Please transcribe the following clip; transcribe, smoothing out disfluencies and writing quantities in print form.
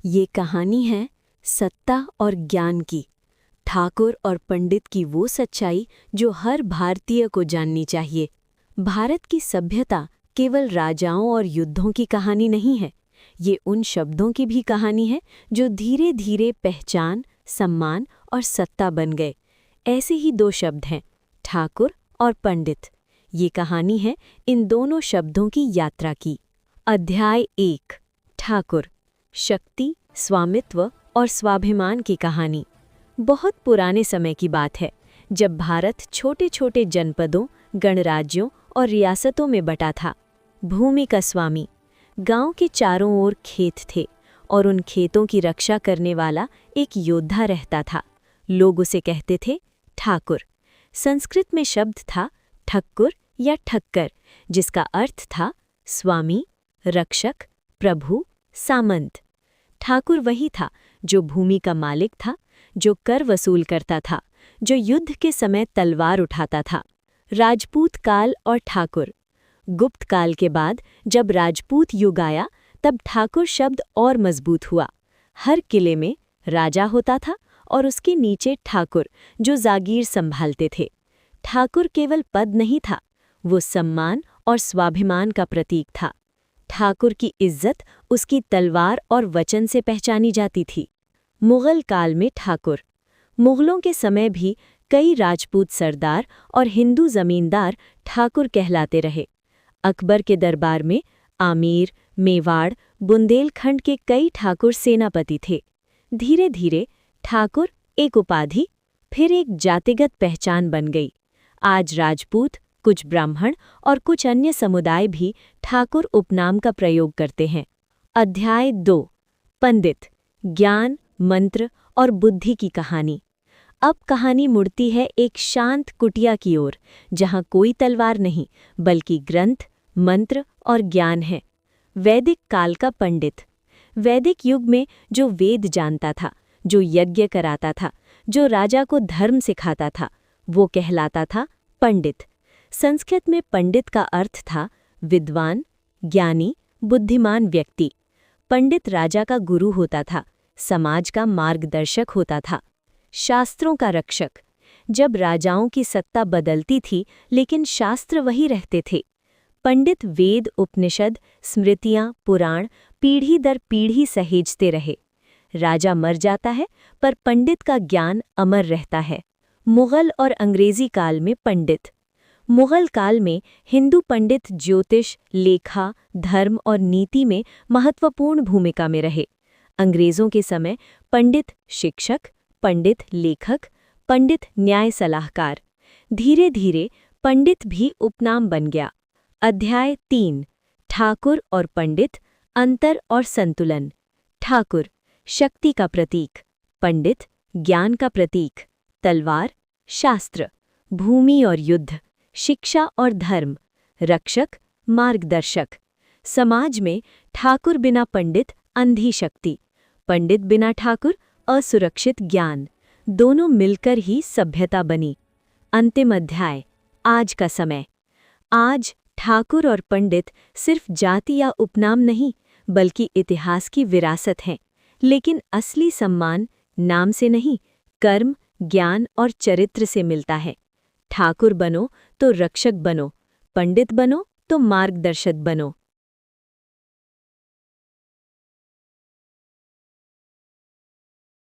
ये कहानी है सत्ता और ज्ञान की। ठाकुर और पंडित की वो सच्चाई जो हर भारतीय को जाननी चाहिए। भारत की सभ्यता केवल राजाओं और युद्धों की कहानी नहीं है, ये उन शब्दों की भी कहानी है जो धीरे धीरे पहचान, सम्मान और सत्ता बन गए। ऐसे ही दो शब्द हैं, ठाकुर और पंडित। ये कहानी है इन दोनों शब्दों की यात्रा की। अध्याय 1, ठाकुर, शक्ति, स्वामित्व और स्वाभिमान की कहानी। बहुत पुराने समय की बात है, जब भारत छोटे छोटे जनपदों, गणराज्यों और रियासतों में बटा था। भूमि का स्वामी, गांव के चारों ओर खेत थे और उन खेतों की रक्षा करने वाला एक योद्धा रहता था। लोग उसे कहते थे ठाकुर। संस्कृत में शब्द था ठक्कुर या ठक्कर, जिसका अर्थ था स्वामी, रक्षक, प्रभु, सामंत। ठाकुर वही था जो भूमि का मालिक था, जो कर वसूल करता था, जो युद्ध के समय तलवार उठाता था। राजपूत काल और ठाकुर। गुप्त काल के बाद जब राजपूत युग आया, तब ठाकुर शब्द और मजबूत हुआ। हर किले में राजा होता था और उसके नीचे ठाकुर, जो जागीर संभालते थे। ठाकुर केवल पद नहीं था, वो सम्मान और स्वाभिमान का प्रतीक था। ठाकुर की इज्जत उसकी तलवार और वचन से पहचानी जाती थी। मुगल काल में ठाकुर। मुगलों के समय भी कई राजपूत सरदार और हिंदू जमींदार ठाकुर कहलाते रहे। अकबर के दरबार में आमीर, मेवाड़, बुंदेलखंड के कई ठाकुर सेनापति थे। धीरे धीरे ठाकुर एक उपाधि, फिर एक जातिगत पहचान बन गई। आज राजपूत, कुछ ब्राह्मण और कुछ अन्य समुदाय भी ठाकुर उपनाम का प्रयोग करते हैं। अध्याय 2, पंडित, ज्ञान, मंत्र और बुद्धि की कहानी। अब कहानी मुड़ती है एक शांत कुटिया की ओर, जहाँ कोई तलवार नहीं, बल्कि ग्रंथ, मंत्र और ज्ञान है। वैदिक काल का पंडित। वैदिक युग में जो वेद जानता था, जो यज्ञ कराता था, जो राजा को धर्म सिखाता था, वो कहलाता था पंडित। संस्कृत में पंडित का अर्थ था विद्वान, ज्ञानी, बुद्धिमान व्यक्ति। पंडित राजा का गुरु होता था, समाज का मार्गदर्शक होता था, शास्त्रों का रक्षक। जब राजाओं की सत्ता बदलती थी, लेकिन शास्त्र वही रहते थे। पंडित वेद, उपनिषद, स्मृतियां, पुराण पीढ़ी दर पीढ़ी सहेजते रहे। राजा मर जाता है, पर पंडित का ज्ञान अमर रहता है। मुगल और अंग्रेजी काल में पंडित। मुगल काल में हिंदू पंडित ज्योतिष, लेखा, धर्म और नीति में महत्वपूर्ण भूमिका में रहे। अंग्रेजों के समय पंडित शिक्षक, पंडित लेखक, पंडित न्याय सलाहकार। धीरे धीरे पंडित भी उपनाम बन गया। अध्याय 3, ठाकुर और पंडित, अंतर और संतुलन। ठाकुर, शक्ति का प्रतीक। पंडित, ज्ञान का प्रतीक। तलवार, शास्त्र। भूमि और युद्ध, शिक्षा और धर्म। रक्षक, मार्गदर्शक। समाज में ठाकुर बिना पंडित अंधी शक्ति, पंडित बिना ठाकुर असुरक्षित ज्ञान। दोनों मिलकर ही सभ्यता बनी। अंतिम अध्याय, आज का समय। आज ठाकुर और पंडित सिर्फ जाति या उपनाम नहीं, बल्कि इतिहास की विरासत हैं। लेकिन असली सम्मान नाम से नहीं, कर्म, ज्ञान और चरित्र से मिलता है। ठाकुर बनो तो रक्षक बनो, पंडित बनो तो मार्गदर्शक बनो।